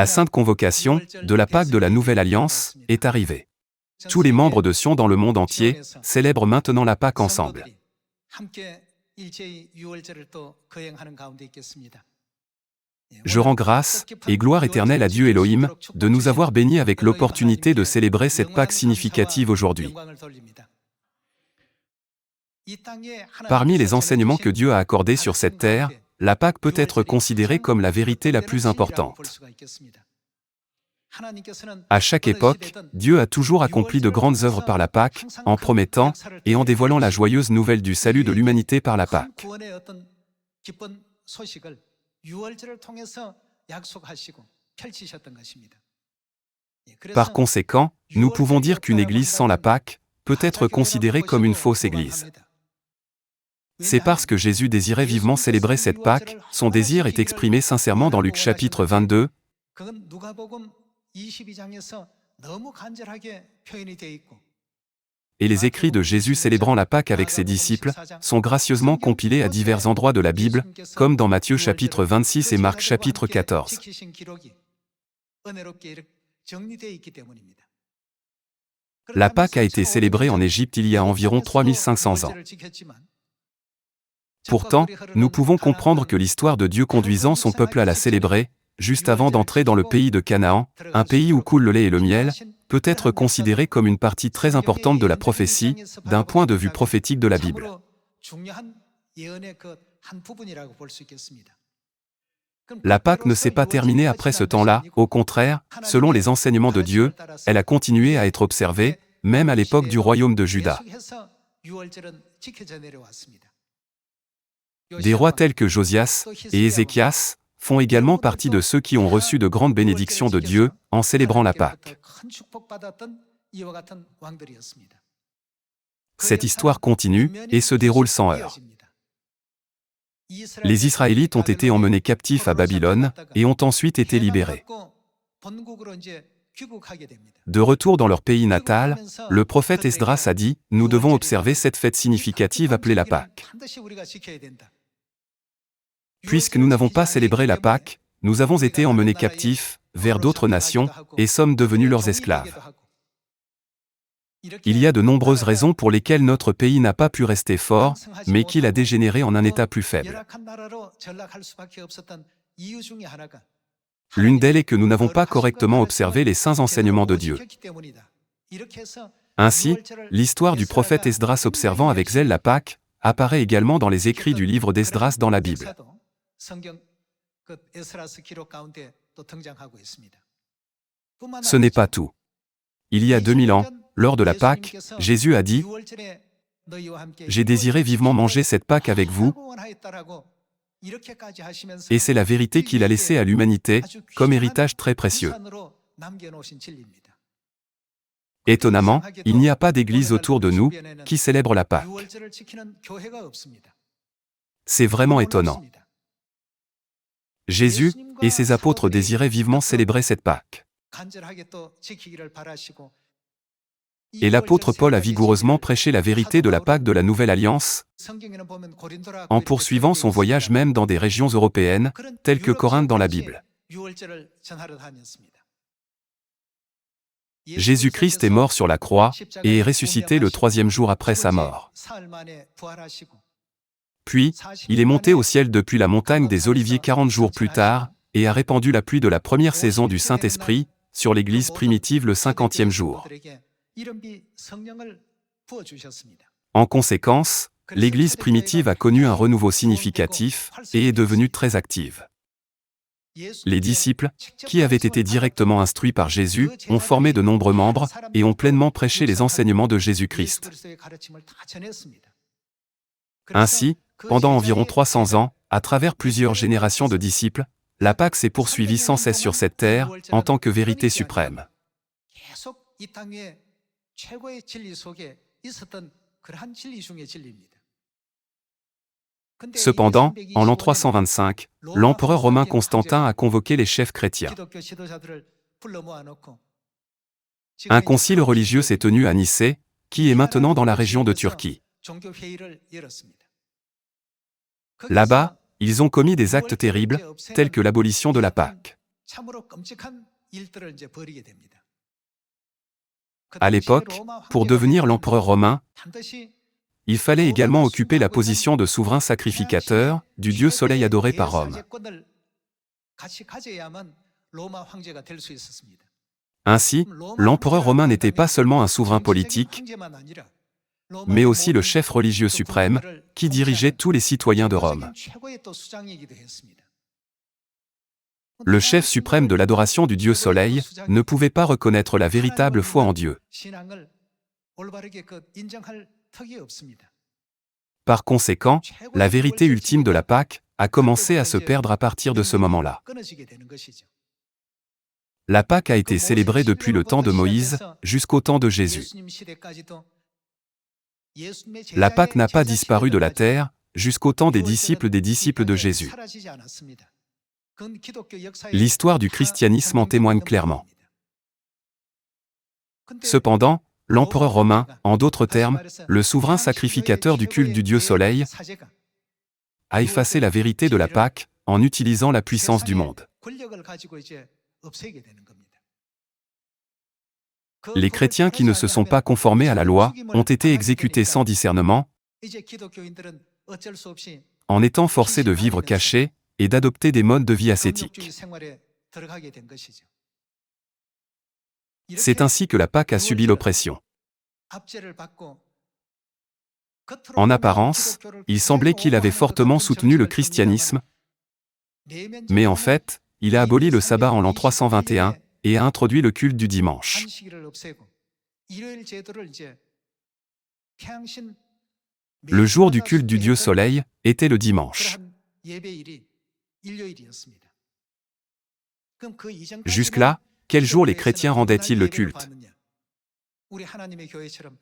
La sainte convocation de la Pâque de la Nouvelle Alliance est arrivée. Tous les membres de Sion dans le monde entier célèbrent maintenant la Pâque ensemble. Je rends grâce et gloire éternelle à Dieu Elohim de nous avoir bénis avec l'opportunité de célébrer cette Pâque significative aujourd'hui. Parmi les enseignements que Dieu a accordés sur cette terre, la Pâque peut être considérée comme la vérité la plus importante. À chaque époque, Dieu a toujours accompli de grandes œuvres par la Pâque, en promettant et en dévoilant la joyeuse nouvelle du salut de l'humanité par la Pâque. Par conséquent, nous pouvons dire qu'une église sans la Pâque peut être considérée comme une fausse église. C'est parce que Jésus désirait vivement célébrer cette Pâque, son désir est exprimé sincèrement dans Luc chapitre 22. Et les écrits de Jésus célébrant la Pâque avec ses disciples sont gracieusement compilés à divers endroits de la Bible, comme dans Matthieu chapitre 26 et Marc chapitre 14. La Pâque a été célébrée en Égypte il y a environ 3500 ans. Pourtant, nous pouvons comprendre que l'histoire de Dieu conduisant son peuple à la célébrer, juste avant d'entrer dans le pays de Canaan, un pays où coule le lait et le miel, peut être considérée comme une partie très importante de la prophétie, d'un point de vue prophétique de la Bible. La Pâque ne s'est pas terminée après ce temps-là, au contraire, selon les enseignements de Dieu, elle a continué à être observée, même à l'époque du royaume de Juda. Des rois tels que Josias et Ézéchias font également partie de ceux qui ont reçu de grandes bénédictions de Dieu en célébrant la Pâque. Cette histoire continue et se déroule sans heurts. Les Israélites ont été emmenés captifs à Babylone et ont ensuite été libérés. De retour dans leur pays natal, le prophète Esdras a dit « Nous devons observer cette fête significative appelée la Pâque. Puisque nous n'avons pas célébré la Pâque, nous avons été emmenés captifs vers d'autres nations et sommes devenus leurs esclaves. Il y a de nombreuses raisons pour lesquelles notre pays n'a pas pu rester fort, mais qu'il a dégénéré en un état plus faible. L'une d'elles est que nous n'avons pas correctement observé les saints enseignements de Dieu. Ainsi, l'histoire du prophète Esdras observant avec zèle la Pâque apparaît également dans les écrits du livre d'Esdras dans la Bible. Ce n'est pas tout. Il y a 2000 ans, lors de la Pâque, Jésus a dit « J'ai désiré vivement manger cette Pâque avec vous », et c'est la vérité qu'il a laissée à l'humanité, comme héritage très précieux. Étonnamment, il n'y a pas d'église autour de nous qui célèbre la Pâque. C'est vraiment étonnant. Jésus et ses apôtres désiraient vivement célébrer cette Pâque. Et l'apôtre Paul a vigoureusement prêché la vérité de la Pâque de la Nouvelle Alliance, en poursuivant son voyage même dans des régions européennes, telles que Corinthe dans la Bible. Jésus-Christ est mort sur la croix et est ressuscité le 3e jour après sa mort. Puis, il est monté au ciel depuis la montagne des Oliviers 40 jours plus tard, et a répandu la pluie de la première saison du Saint-Esprit sur l'Église primitive le 50e jour. En conséquence, l'Église primitive a connu un renouveau significatif et est devenue très active. Les disciples, qui avaient été directement instruits par Jésus, ont formé de nombreux membres et ont pleinement prêché les enseignements de Jésus-Christ. Ainsi, pendant environ 300 ans, à travers plusieurs générations de disciples, la Pâque s'est poursuivie sans cesse sur cette terre, en tant que vérité suprême. Cependant, en l'an 325, l'empereur romain Constantin a convoqué les chefs chrétiens. Un concile religieux s'est tenu à Nicée, qui est maintenant dans la région de Turquie. Là-bas, ils ont commis des actes terribles, tels que l'abolition de la Pâque. À l'époque, pour devenir l'empereur romain, il fallait également occuper la position de souverain sacrificateur du dieu soleil adoré par Rome. Ainsi, l'empereur romain n'était pas seulement un souverain politique, mais aussi le chef religieux suprême, qui dirigeait tous les citoyens de Rome. Le chef suprême de l'adoration du dieu soleil ne pouvait pas reconnaître la véritable foi en Dieu. Par conséquent, la vérité ultime de la Pâque a commencé à se perdre à partir de ce moment-là. La Pâque a été célébrée depuis le temps de Moïse jusqu'au temps de Jésus. La Pâque n'a pas disparu de la terre jusqu'au temps des disciples de Jésus. L'histoire du christianisme en témoigne clairement. Cependant, l'empereur romain, en d'autres termes, le souverain sacrificateur du culte du dieu soleil, a effacé la vérité de la Pâque en utilisant la puissance du monde. Les chrétiens qui ne se sont pas conformés à la loi ont été exécutés sans discernement, en étant forcés de vivre cachés et d'adopter des modes de vie ascétiques. C'est ainsi que la Pâque a subi l'oppression. En apparence, il semblait qu'il avait fortement soutenu le christianisme, mais en fait, il a aboli le sabbat en l'an 321 et a introduit le culte du dimanche. Le jour du culte du dieu soleil était le dimanche. Jusque-là, quel jour les chrétiens rendaient-ils le culte?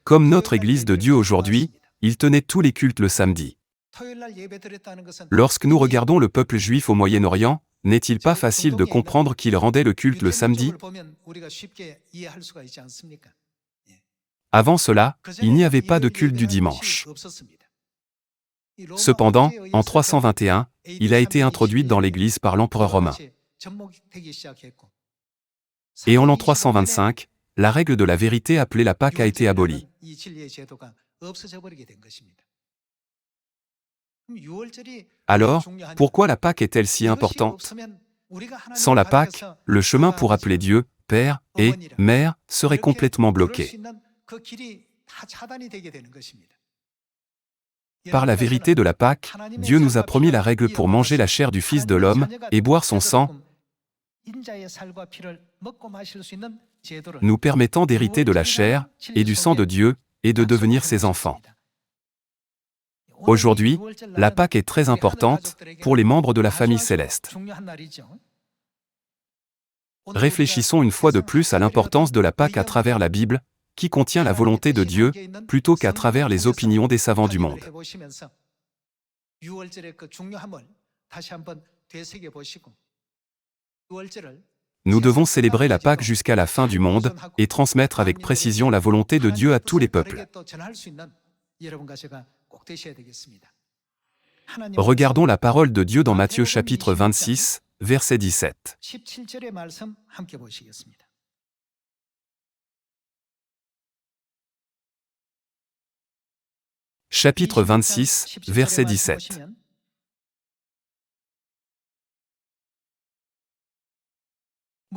Comme notre Église de Dieu aujourd'hui, ils tenaient tous les cultes le samedi. Lorsque nous regardons le peuple juif au Moyen-Orient, n'est-il pas facile de comprendre qu'ils rendaient le culte le samedi? Avant cela, il n'y avait pas de culte du dimanche. Cependant, en 321, il a été introduit dans l'Église par l'empereur romain. Et en l'an 325, la règle de la vérité appelée la Pâque a été abolie. Alors, pourquoi la Pâque est-elle si importante? Sans la Pâque, le chemin pour appeler Dieu, Père et Mère, serait complètement bloqué. Par la vérité de la Pâque, Dieu nous a promis la règle pour manger la chair du Fils de l'homme et boire son sang, nous permettant d'hériter de la chair et du sang de Dieu et de devenir ses enfants. Aujourd'hui, la Pâque est très importante pour les membres de la famille céleste. Réfléchissons une fois de plus à l'importance de la Pâque à travers la Bible, qui contient la volonté de Dieu, plutôt qu'à travers les opinions des savants du monde. Nous devons célébrer la Pâque jusqu'à la fin du monde et transmettre avec précision la volonté de Dieu à tous les peuples. Regardons la parole de Dieu dans Matthieu chapitre 26, verset 17. Chapitre 26, verset 17.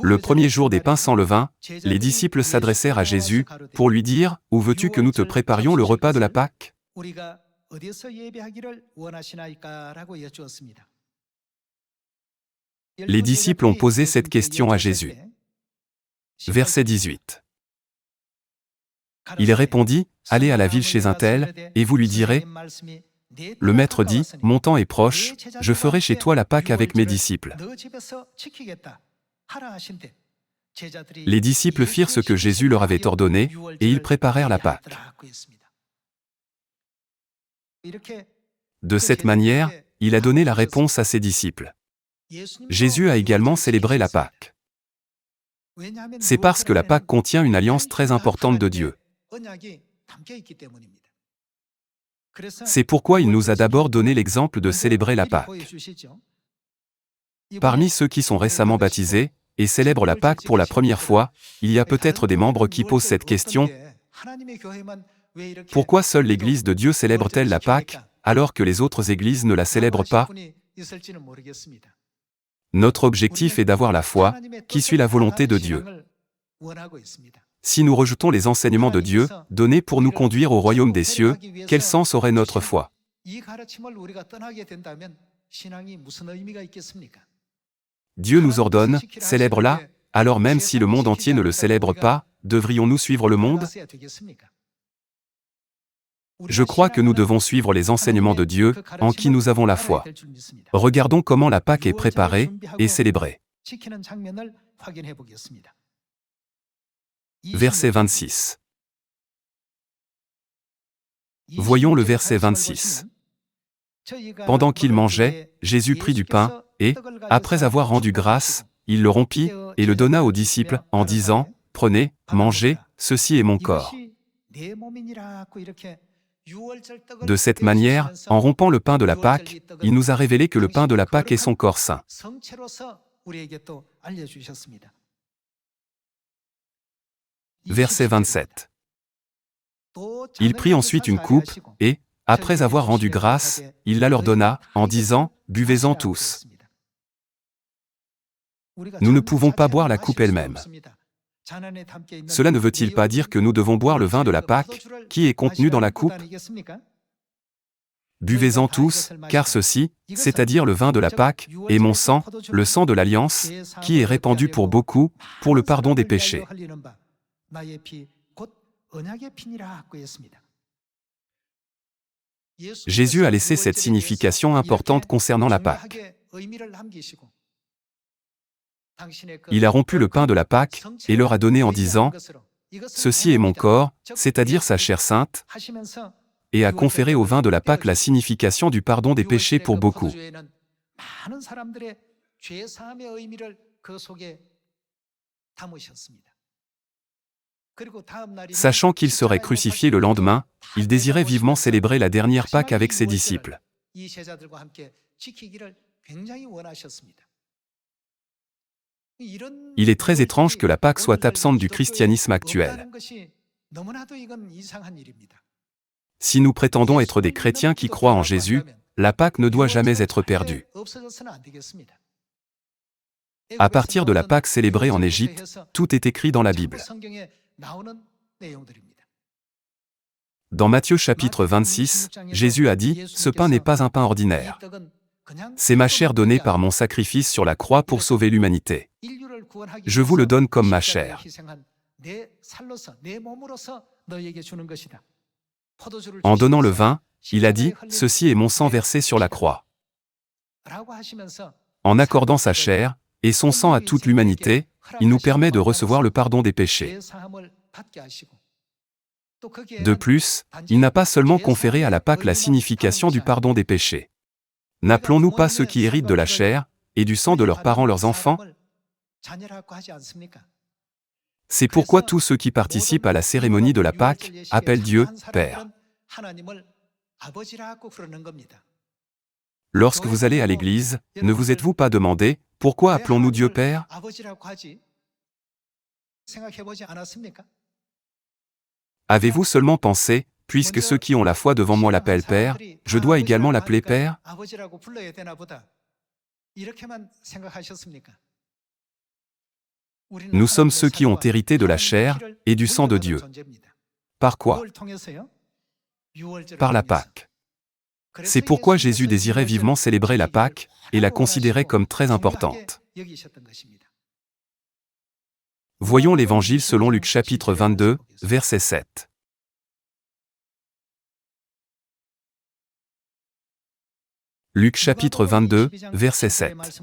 Le premier jour des pains sans levain, les disciples s'adressèrent à Jésus pour lui dire « Où veux-tu que nous te préparions le repas de la Pâque ?» Les disciples ont posé cette question à Jésus. Verset 18. Il répondit « Allez à la ville chez un tel, et vous lui direz, le maître dit, mon temps est proche, je ferai chez toi la Pâque avec mes disciples. » Les disciples firent ce que Jésus leur avait ordonné, et ils préparèrent la Pâque. De cette manière, il a donné la réponse à ses disciples. Jésus a également célébré la Pâque. C'est parce que la Pâque contient une alliance très importante de Dieu. C'est pourquoi il nous a d'abord donné l'exemple de célébrer la Pâque. Parmi ceux qui sont récemment baptisés, et célèbrent la Pâque pour la première fois, il y a peut-être des membres qui posent cette question: pourquoi seule l'Église de Dieu célèbre-t-elle la Pâque, alors que les autres églises ne la célèbrent pas? Notre objectif est d'avoir la foi, qui suit la volonté de Dieu. Si nous rejetons les enseignements de Dieu, donnés pour nous conduire au royaume des cieux, quel sens aurait notre foi? Dieu nous ordonne, célèbre-la, alors même si le monde entier ne le célèbre pas, devrions-nous suivre le monde? Je crois que nous devons suivre les enseignements de Dieu, en qui nous avons la foi. Regardons comment la Pâque est préparée et célébrée. Verset 26. Voyons le verset 26. Pendant qu'il mangeait, Jésus prit du pain, et, après avoir rendu grâce, il le rompit, et le donna aux disciples, en disant: « Prenez, mangez, ceci est mon corps. » De cette manière, en rompant le pain de la Pâque, il nous a révélé que le pain de la Pâque est son corps saint. Verset 27. Il prit ensuite une coupe, et, après avoir rendu grâce, il la leur donna, en disant: « Buvez-en tous. » Nous ne pouvons pas boire la coupe elle-même. Cela ne veut-il pas dire que nous devons boire le vin de la Pâque, qui est contenu dans la coupe? Buvez-en tous, car ceci, c'est-à-dire le vin de la Pâque, est mon sang, le sang de l'Alliance, qui est répandu pour beaucoup, pour le pardon des péchés. Jésus a laissé cette signification importante concernant la Pâque. Il a rompu le pain de la Pâque, et leur a donné en disant: « Ceci est mon corps, c'est-à-dire sa chair sainte, » et a conféré au vin de la Pâque la signification du pardon des péchés pour beaucoup. Sachant qu'il serait crucifié le lendemain, il désirait vivement célébrer la dernière Pâque avec ses disciples. Il est très étrange que la Pâque soit absente du christianisme actuel. Si nous prétendons être des chrétiens qui croient en Jésus, la Pâque ne doit jamais être perdue. À partir de la Pâque célébrée en Égypte, tout est écrit dans la Bible. Dans Matthieu chapitre 26, Jésus a dit: « Ce pain n'est pas un pain ordinaire. C'est ma chair donnée par mon sacrifice sur la croix pour sauver l'humanité. Je vous le donne comme ma chair. » En donnant le vin, il a dit: « Ceci est mon sang versé sur la croix. » En accordant sa chair et son sang à toute l'humanité, il nous permet de recevoir le pardon des péchés. De plus, il n'a pas seulement conféré à la Pâque la signification du pardon des péchés. N'appelons-nous pas ceux qui héritent de la chair et du sang de leurs parents leurs enfants? C'est pourquoi tous ceux qui participent à la cérémonie de la Pâque appellent Dieu Père. Lorsque vous allez à l'église, ne vous êtes-vous pas demandé: pourquoi appelons-nous Dieu Père? Avez-vous seulement pensé: puisque ceux qui ont la foi devant moi l'appellent Père, je dois également l'appeler Père? Nous sommes ceux qui ont hérité de la chair et du sang de Dieu. Par quoi? Par la Pâque. C'est pourquoi Jésus désirait vivement célébrer la Pâque et la considérait comme très importante. Voyons l'Évangile selon Luc chapitre 22, verset 7. Luc chapitre 22, verset 7.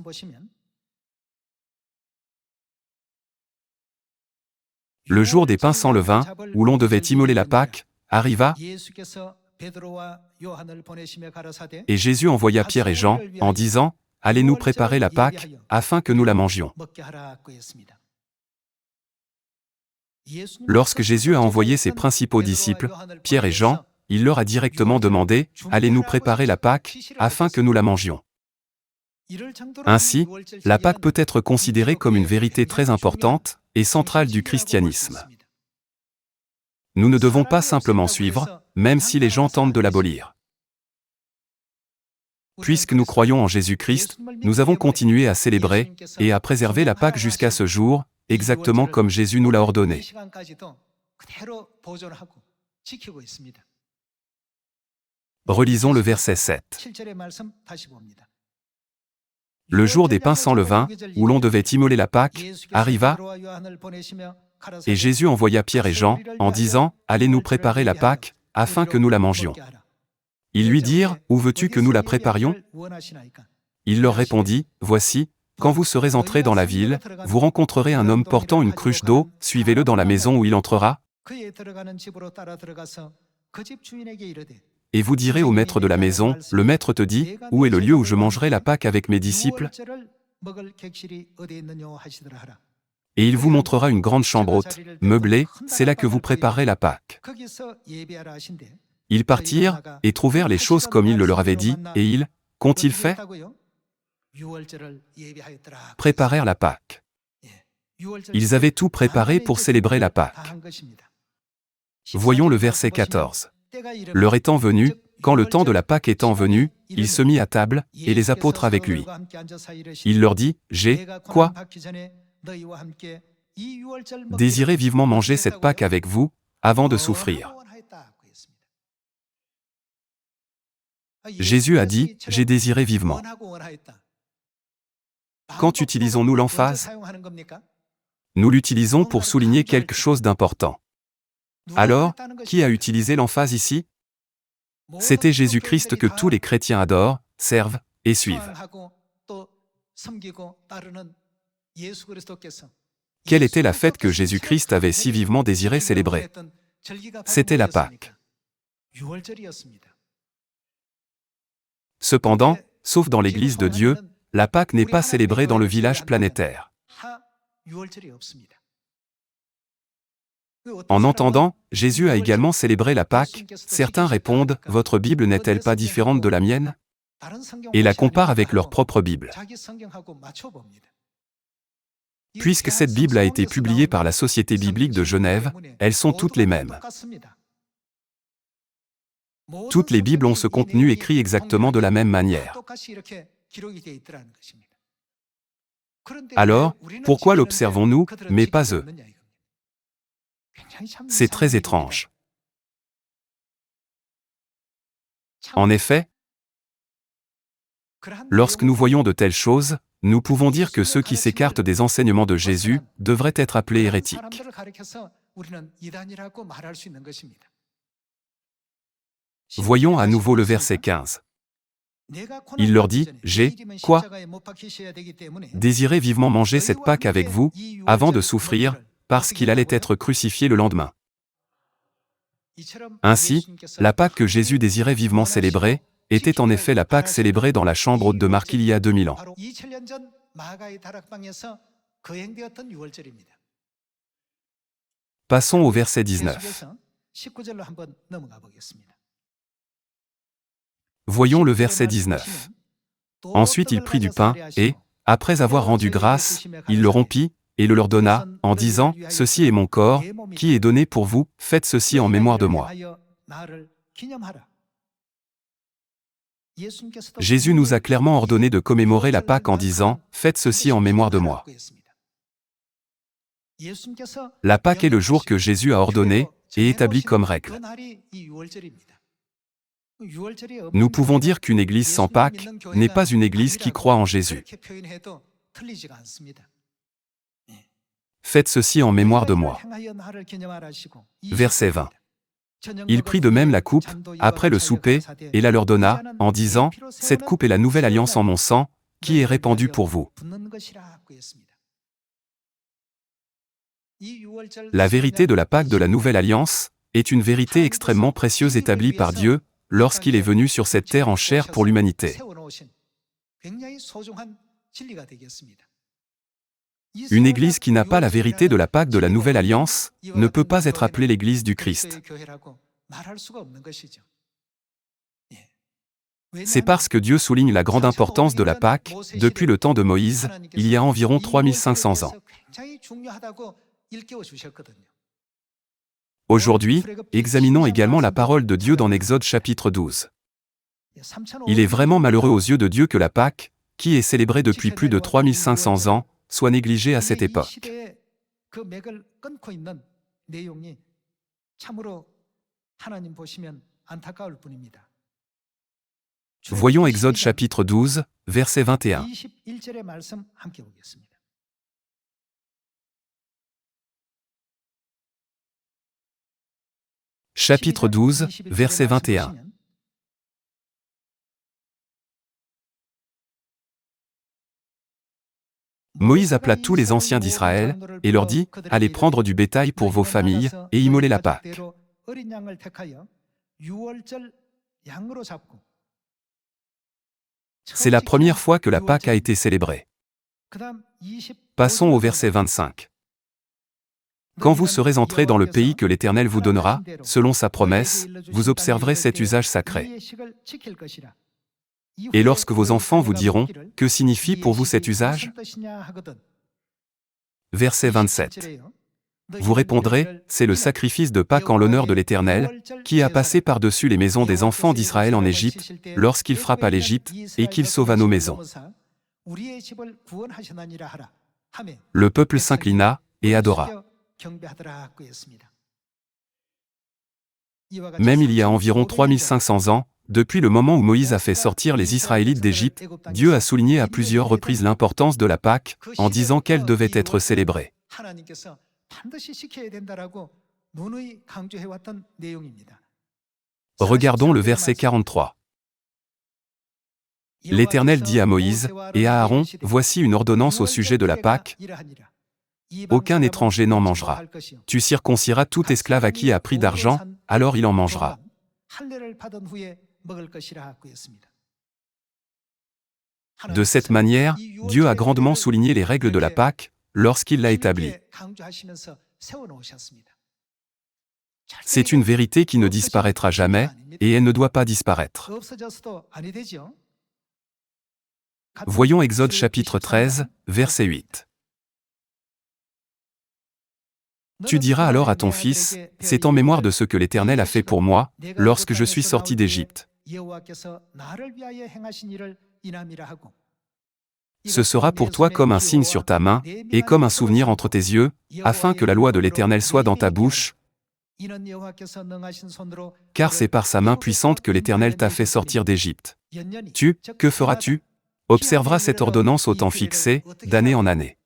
Le jour des pains sans levain, où l'on devait immoler la Pâque, arriva, et Jésus envoya Pierre et Jean, en disant: « Allez nous préparer la Pâque, afin que nous la mangions. » Lorsque Jésus a envoyé ses principaux disciples, Pierre et Jean, il leur a directement demandé: « Allez nous préparer la Pâque, afin que nous la mangions. » Ainsi, la Pâque peut être considérée comme une vérité très importante et centrale du christianisme. Nous ne devons pas simplement suivre, même si les gens tentent de l'abolir. Puisque nous croyons en Jésus-Christ, nous avons continué à célébrer et à préserver la Pâque jusqu'à ce jour, exactement comme Jésus nous l'a ordonné. Relisons le verset 7. Le jour des pains sans levain, où l'on devait immoler la Pâque, arriva, et Jésus envoya Pierre et Jean, en disant, « Allez nous préparer la Pâque, afin que nous la mangions. » Ils lui dirent, « Où veux-tu que nous la préparions ?» Il leur répondit, « Voici, quand vous serez entrés dans la ville, vous rencontrerez un homme portant une cruche d'eau, suivez-le dans la maison où il entrera, et vous direz au maître de la maison, le maître te dit, où est le lieu où je mangerai la Pâque avec mes disciples ? Et il vous montrera une grande chambre haute, meublée, c'est là que vous préparerez la Pâque. Ils partirent, et trouvèrent les choses comme il le leur avait dit, et ils, qu'ont-ils fait ? Préparèrent la Pâque. Ils avaient tout préparé pour célébrer la Pâque. Voyons le verset 14. L'heure étant venue, quand le temps de la Pâque étant venu, il se mit à table, et les apôtres avec lui. Il leur dit, « J'ai, quoi ? Désiré vivement manger cette Pâque avec vous, avant de souffrir. » Jésus a dit, « J'ai désiré vivement. » Quand utilisons-nous l'emphase ? Nous l'utilisons pour souligner quelque chose d'important. Alors, qui a utilisé l'emphase ici ? C'était Jésus-Christ que tous les chrétiens adorent, servent et suivent. Quelle était la fête que Jésus-Christ avait si vivement désiré célébrer ? C'était la Pâque. Cependant, sauf dans l'Église de Dieu, la Pâque n'est pas célébrée dans le village planétaire. En entendant, Jésus a également célébré la Pâque, certains répondent, « Votre Bible n'est-elle pas différente de la mienne ?» et la comparent avec leur propre Bible. Puisque cette Bible a été publiée par la Société biblique de Genève, elles sont toutes les mêmes. Toutes les Bibles ont ce contenu écrit exactement de la même manière. Alors, pourquoi l'observons-nous, mais pas eux ? C'est très étrange. En effet, lorsque nous voyons de telles choses, nous pouvons dire que ceux qui s'écartent des enseignements de Jésus devraient être appelés hérétiques. Voyons à nouveau le verset 15. Il leur dit, « J'ai, quoi ? Désiré vivement manger cette Pâque avec vous, avant de souffrir, parce qu'il allait être crucifié le lendemain. » Ainsi, la Pâque que Jésus désirait vivement célébrer, était en effet la Pâque célébrée dans la chambre haute de Marc il y a 2000 ans. Passons au verset 19. Voyons le verset 19. Ensuite il prit du pain, et, après avoir rendu grâce, il le rompit, et le leur donna, en disant, « Ceci est mon corps, qui est donné pour vous, faites ceci en mémoire de moi. » Jésus nous a clairement ordonné de commémorer la Pâque en disant, « Faites ceci en mémoire de moi. » La Pâque est le jour que Jésus a ordonné et établi comme règle. Nous pouvons dire qu'une Église sans Pâque n'est pas une Église qui croit en Jésus. Faites ceci en mémoire de moi. Verset 20. Il prit de même la coupe, après le souper, et la leur donna, en disant, « Cette coupe est la nouvelle alliance en mon sang, qui est répandue pour vous. » La vérité de la Pâque de la Nouvelle Alliance est une vérité extrêmement précieuse établie par Dieu lorsqu'il est venu sur cette terre en chair pour l'humanité. Une Église qui n'a pas la vérité de la Pâque de la Nouvelle Alliance ne peut pas être appelée l'Église du Christ. C'est parce que Dieu souligne la grande importance de la Pâque, depuis le temps de Moïse, il y a environ 3500 ans. Aujourd'hui, examinons également la parole de Dieu dans Exode chapitre 12. Il est vraiment malheureux aux yeux de Dieu que la Pâque, qui est célébrée depuis plus de 3500 ans, soit négligée à cette époque. Voyons Exode chapitre 12, verset 21. Chapitre 12, verset 21. Moïse appela tous les anciens d'Israël, et leur dit, « Allez prendre du bétail pour vos familles, et immoler la Pâque. » C'est la première fois que la Pâque a été célébrée. Passons au verset 25. Quand vous serez entrés dans le pays que l'Éternel vous donnera, selon sa promesse, vous observerez cet usage sacré. Et lorsque vos enfants vous diront, « Que signifie pour vous cet usage ?» Verset 27. Vous répondrez, « C'est le sacrifice de Pâques en l'honneur de l'Éternel, qui a passé par-dessus les maisons des enfants d'Israël en Égypte, lorsqu'il frappa l'Égypte, et qu'il sauva nos maisons. » Le peuple s'inclina et adora. Même il y a environ 3500 ans, depuis le moment où Moïse a fait sortir les Israélites d'Égypte, Dieu a souligné à plusieurs reprises l'importance de la Pâque, en disant qu'elle devait être célébrée. Regardons le verset 43. L'Éternel dit à Moïse et à Aaron, « Voici une ordonnance au sujet de la Pâque. Aucun étranger n'en mangera. Tu circonciras tout esclave à qui a pris d'argent, alors il en mangera. » De cette manière, Dieu a grandement souligné les règles de la Pâque lorsqu'il l'a établie. C'est une vérité qui ne disparaîtra jamais, et elle ne doit pas disparaître. Voyons Exode chapitre 13, verset 8. Tu diras alors à ton fils, « C'est en mémoire de ce que l'Éternel a fait pour moi, lorsque je suis sorti d'Égypte. » Ce sera pour toi comme un signe sur ta main, et comme un souvenir entre tes yeux, afin que la loi de l'Éternel soit dans ta bouche, car c'est par sa main puissante que l'Éternel t'a fait sortir d'Égypte. Que feras-tu? Observeras cette ordonnance au temps fixé, d'année en année.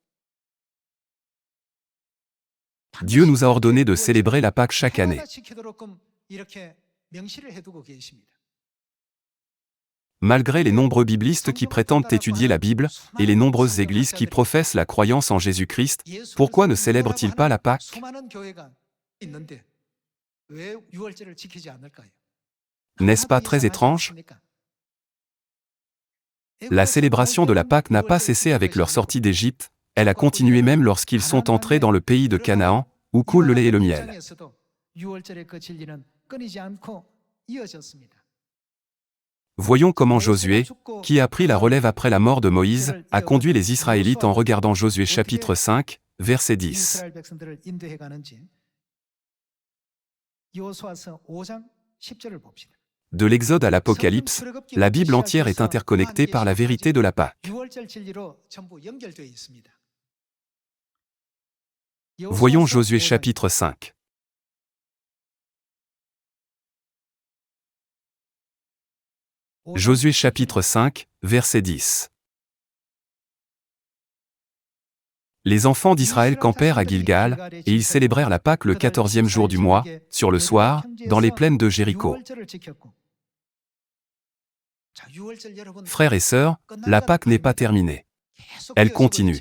Dieu nous a ordonné de célébrer la Pâque chaque année. Malgré les nombreux biblistes qui prétendent étudier la Bible, et les nombreuses églises qui professent la croyance en Jésus-Christ, pourquoi ne célèbrent-ils pas la Pâque? N'est-ce pas très étrange? La célébration de la Pâque n'a pas cessé avec leur sortie d'Égypte, elle a continué même lorsqu'ils sont entrés dans le pays de Canaan, où coule le lait et le miel. Voyons comment Josué, qui a pris la relève après la mort de Moïse, a conduit les Israélites en regardant Josué chapitre 5, verset 10. De l'Exode à l'Apocalypse, la Bible entière est interconnectée par la vérité de la Pâque. Voyons Josué chapitre 5. Josué chapitre 5, verset 10. Les enfants d'Israël campèrent à Gilgal, et ils célébrèrent la Pâque le 14e jour du mois, sur le soir, dans les plaines de Jéricho. Frères et sœurs, la Pâque n'est pas terminée. Elle continue.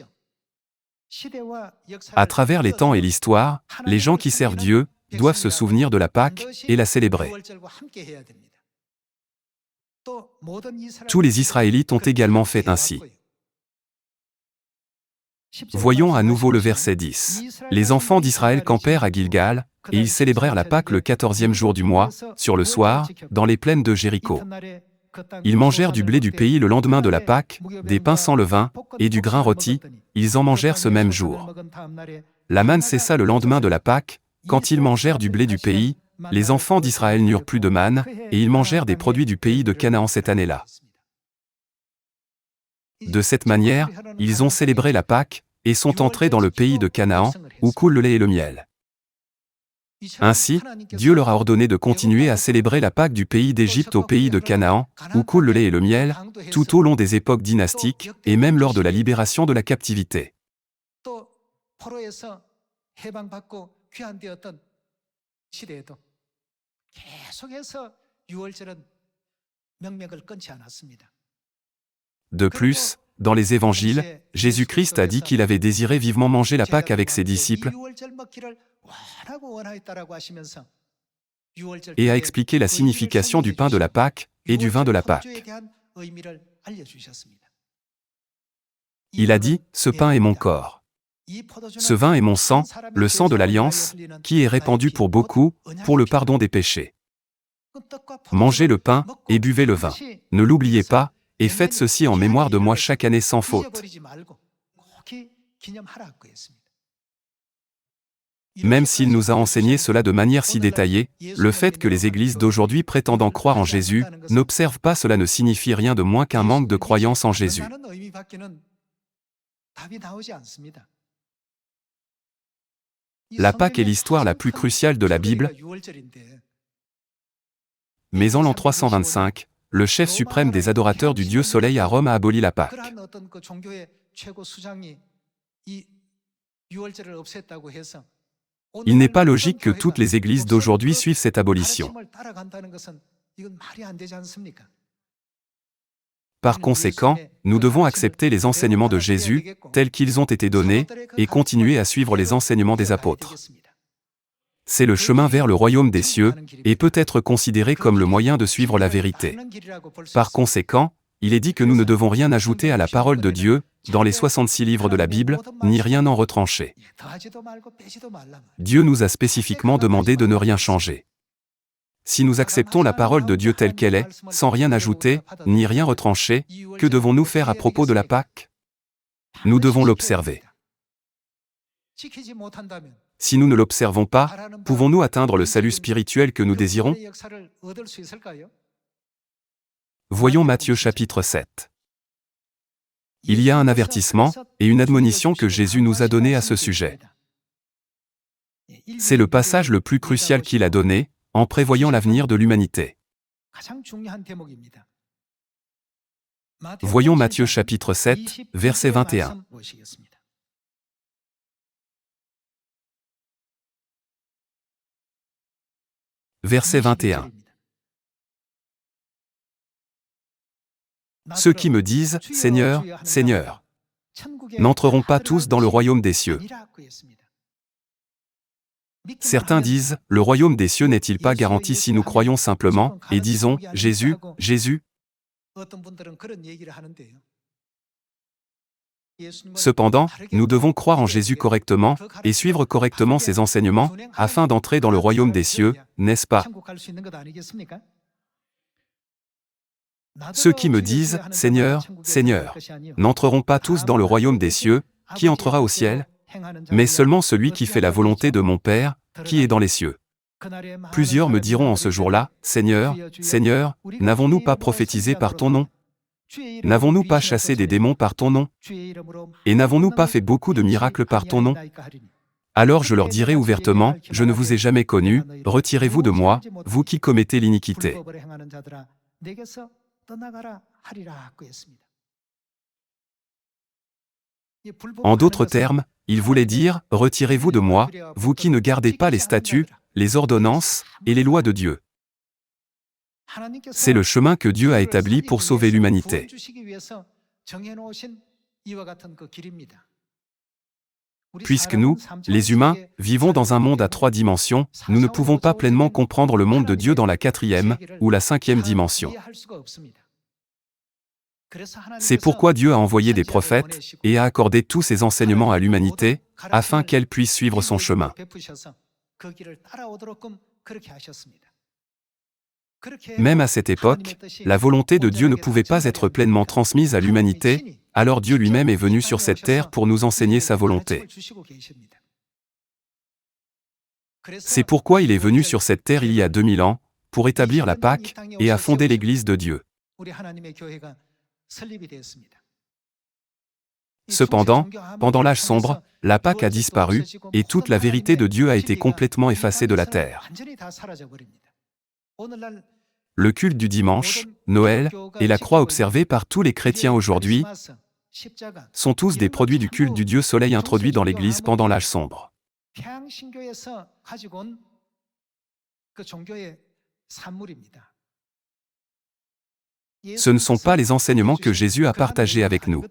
À travers les temps et l'histoire, les gens qui servent Dieu doivent se souvenir de la Pâque et la célébrer. Tous les Israélites ont également fait ainsi. Voyons à nouveau le verset 10. Les enfants d'Israël campèrent à Gilgal, et ils célébrèrent la Pâque le 14e jour du mois, sur le soir, dans les plaines de Jéricho. Ils mangèrent du blé du pays le lendemain de la Pâque, des pains sans levain, et du grain rôti, ils en mangèrent ce même jour. La manne cessa le lendemain de la Pâque, quand ils mangèrent du blé du pays, les enfants d'Israël n'eurent plus de manne, et ils mangèrent des produits du pays de Canaan cette année-là. De cette manière, ils ont célébré la Pâque, et sont entrés dans le pays de Canaan, où coule le lait et le miel. Ainsi, Dieu leur a ordonné de continuer à célébrer la Pâque du pays d'Égypte au pays de Canaan, où coule le lait et le miel, tout au long des époques dynastiques, et même lors de la libération de la captivité. De plus, dans les évangiles, Jésus-Christ a dit qu'il avait désiré vivement manger la Pâque avec ses disciples et a expliqué la signification du pain de la Pâque et du vin de la Pâque. Il a dit, « Ce pain est mon corps. Ce vin est mon sang, le sang de l'Alliance, qui est répandu pour beaucoup, pour le pardon des péchés. Mangez le pain et buvez le vin. Ne l'oubliez pas, et faites ceci en mémoire de moi chaque année sans faute. » Même s'il nous a enseigné cela de manière si détaillée, le fait que les églises d'aujourd'hui prétendant croire en Jésus n'observent pas cela ne signifie rien de moins qu'un manque de croyance en Jésus. La Pâque est l'histoire la plus cruciale de la Bible, mais en l'an 325, le chef suprême des adorateurs du dieu Soleil à Rome a aboli la Pâque. Il n'est pas logique que toutes les églises d'aujourd'hui suivent cette abolition. Par conséquent, nous devons accepter les enseignements de Jésus, tels qu'ils ont été donnés, et continuer à suivre les enseignements des apôtres. C'est le chemin vers le royaume des cieux, et peut être considéré comme le moyen de suivre la vérité. Par conséquent, il est dit que nous ne devons rien ajouter à la parole de Dieu, dans les 66 livres de la Bible, ni rien en retrancher. Dieu nous a spécifiquement demandé de ne rien changer. Si nous acceptons la parole de Dieu telle qu'elle est, sans rien ajouter, ni rien retrancher, que devons-nous faire à propos de la Pâque? Nous devons l'observer. Si nous ne l'observons pas, pouvons-nous atteindre le salut spirituel que nous désirons? Voyons Matthieu chapitre 7. Il y a un avertissement et une admonition que Jésus nous a donné à ce sujet. C'est le passage le plus crucial qu'il a donné, en prévoyant l'avenir de l'humanité. Voyons Matthieu chapitre 7, verset 21. Verset 21. Ceux qui me disent, Seigneur, Seigneur, n'entreront pas tous dans le royaume des cieux. Certains disent, le royaume des cieux n'est-il pas garanti si nous croyons simplement, et disons, Jésus, Jésus? Cependant, nous devons croire en Jésus correctement, et suivre correctement ses enseignements, afin d'entrer dans le royaume des cieux, n'est-ce pas? Ceux qui me disent, Seigneur, Seigneur, n'entreront pas tous dans le royaume des cieux, qui entrera au ciel? Mais seulement celui qui fait la volonté de mon Père, qui est dans les cieux. Plusieurs me diront en ce jour-là, Seigneur, Seigneur, n'avons-nous pas prophétisé par ton nom? N'avons-nous pas chassé des démons par ton nom? Et n'avons-nous pas fait beaucoup de miracles par ton nom? Alors je leur dirai ouvertement, je ne vous ai jamais connus, retirez-vous de moi, vous qui commettez l'iniquité. En d'autres termes, il voulait dire, retirez-vous de moi, vous qui ne gardez pas les statuts, les ordonnances et les lois de Dieu. C'est le chemin que Dieu a établi pour sauver l'humanité. Puisque nous, les humains, vivons dans un monde à 3 dimensions, nous ne pouvons pas pleinement comprendre le monde de Dieu dans la 4e ou la 5e dimension. C'est pourquoi Dieu a envoyé des prophètes et a accordé tous ses enseignements à l'humanité, afin qu'elle puisse suivre son chemin. Même à cette époque, la volonté de Dieu ne pouvait pas être pleinement transmise à l'humanité, alors Dieu lui-même est venu sur cette terre pour nous enseigner sa volonté. C'est pourquoi il est venu sur cette terre il y a 2000 ans, pour établir la Pâque et a fondé l'Église de Dieu. Cependant, pendant l'âge sombre, la Pâque a disparu, et toute la vérité de Dieu a été complètement effacée de la terre. Le culte du dimanche, Noël, et la croix observée par tous les chrétiens aujourd'hui sont tous des produits du culte du Dieu Soleil introduit dans l'Église pendant l'âge sombre. Ce ne sont pas les enseignements que Jésus a partagés avec nous.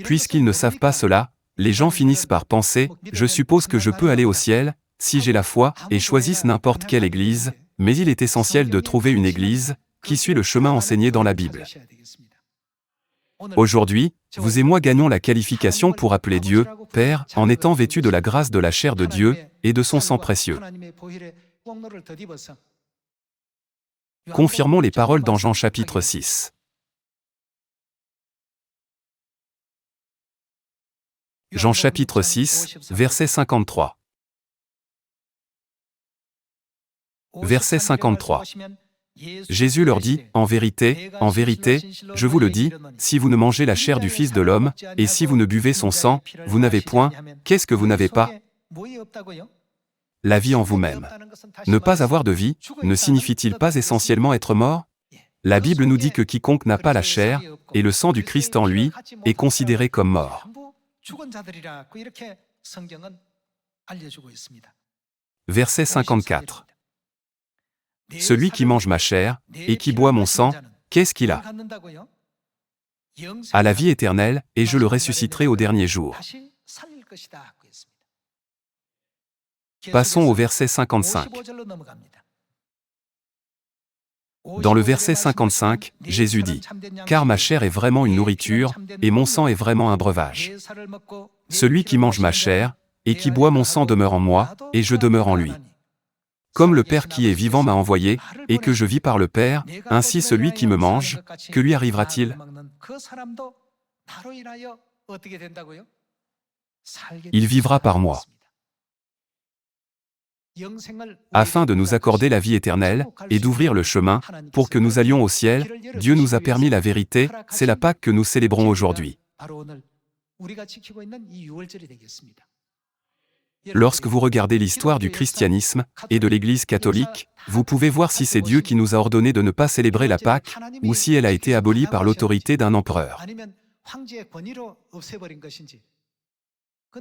Puisqu'ils ne savent pas cela, les gens finissent par penser « Je suppose que je peux aller au ciel, si j'ai la foi, et choisissent n'importe quelle église, mais il est essentiel de trouver une église qui suit le chemin enseigné dans la Bible. » Aujourd'hui, vous et moi gagnons la qualification pour appeler Dieu « Père » en étant vêtus de la grâce de la chair de Dieu et de son sang précieux. Confirmons les paroles dans Jean chapitre 6. Jean chapitre 6, verset 53. Verset 53. Jésus leur dit, en vérité, je vous le dis, si vous ne mangez la chair du Fils de l'homme, et si vous ne buvez son sang, vous n'avez point, qu'est-ce que vous n'avez pas? La vie en vous-même. Ne pas avoir de vie, ne signifie-t-il pas essentiellement être mort? La Bible nous dit que quiconque n'a pas la chair, et le sang du Christ en lui, est considéré comme mort. Verset 54. Celui qui mange ma chair, et qui boit mon sang, qu'est-ce qu'il a? À la vie éternelle, et je le ressusciterai au dernier jour. Passons au verset 55. Dans le verset 55, Jésus dit, « Car ma chair est vraiment une nourriture, et mon sang est vraiment un breuvage. Celui qui mange ma chair, et qui boit mon sang demeure en moi, et je demeure en lui. Comme le Père qui est vivant m'a envoyé, et que je vis par le Père, ainsi celui qui me mange, que lui arrivera-t-il? Il vivra par moi. » Afin de nous accorder la vie éternelle, et d'ouvrir le chemin, pour que nous allions au ciel, Dieu nous a permis la vérité, c'est la Pâque que nous célébrons aujourd'hui. Lorsque vous regardez l'histoire du christianisme, et de l'Église catholique, vous pouvez voir si c'est Dieu qui nous a ordonné de ne pas célébrer la Pâque, ou si elle a été abolie par l'autorité d'un empereur.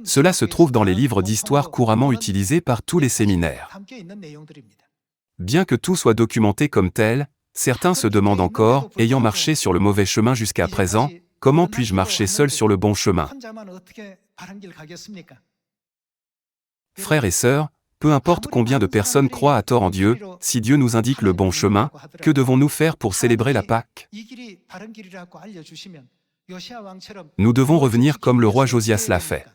Cela se trouve dans les livres d'histoire couramment utilisés par tous les séminaires. Bien que tout soit documenté comme tel, certains se demandent encore, ayant marché sur le mauvais chemin jusqu'à présent, comment puis-je marcher seul sur le bon chemin? Frères et sœurs, peu importe combien de personnes croient à tort en Dieu, si Dieu nous indique le bon chemin, que devons-nous faire pour célébrer la Pâque? Nous devons revenir comme le roi Josias l'a fait.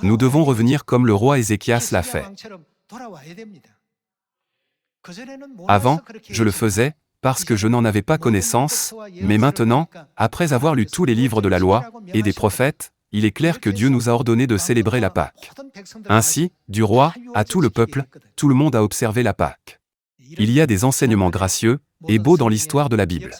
Nous devons revenir comme le roi Ézéchias l'a fait. Avant, je le faisais, parce que je n'en avais pas connaissance, mais maintenant, après avoir lu tous les livres de la loi, et des prophètes, il est clair que Dieu nous a ordonné de célébrer la Pâque. Ainsi, du roi, à tout le peuple, tout le monde a observé la Pâque. Il y a des enseignements gracieux, et beaux dans l'histoire de la Bible.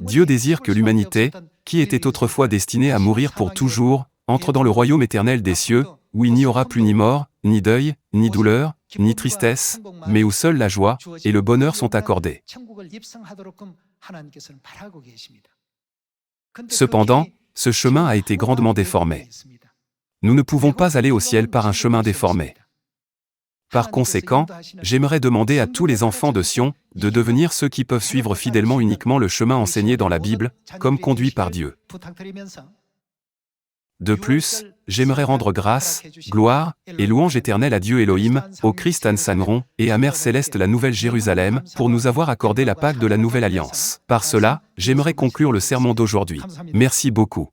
Dieu désire que l'humanité, qui était autrefois destinée à mourir pour toujours, entre dans le royaume éternel des cieux, où il n'y aura plus ni mort, ni deuil, ni douleur, ni tristesse, mais où seule la joie et le bonheur sont accordés. Cependant, ce chemin a été grandement déformé. Nous ne pouvons pas aller au ciel par un chemin déformé. Par conséquent, j'aimerais demander à tous les enfants de Sion de devenir ceux qui peuvent suivre fidèlement uniquement le chemin enseigné dans la Bible, comme conduit par Dieu. De plus, j'aimerais rendre grâce, gloire et louange éternelle à Dieu Elohim, au Christ An-Sanron et à Mère Céleste la Nouvelle Jérusalem, pour nous avoir accordé la Pâque de la Nouvelle Alliance. Par cela, j'aimerais conclure le sermon d'aujourd'hui. Merci beaucoup.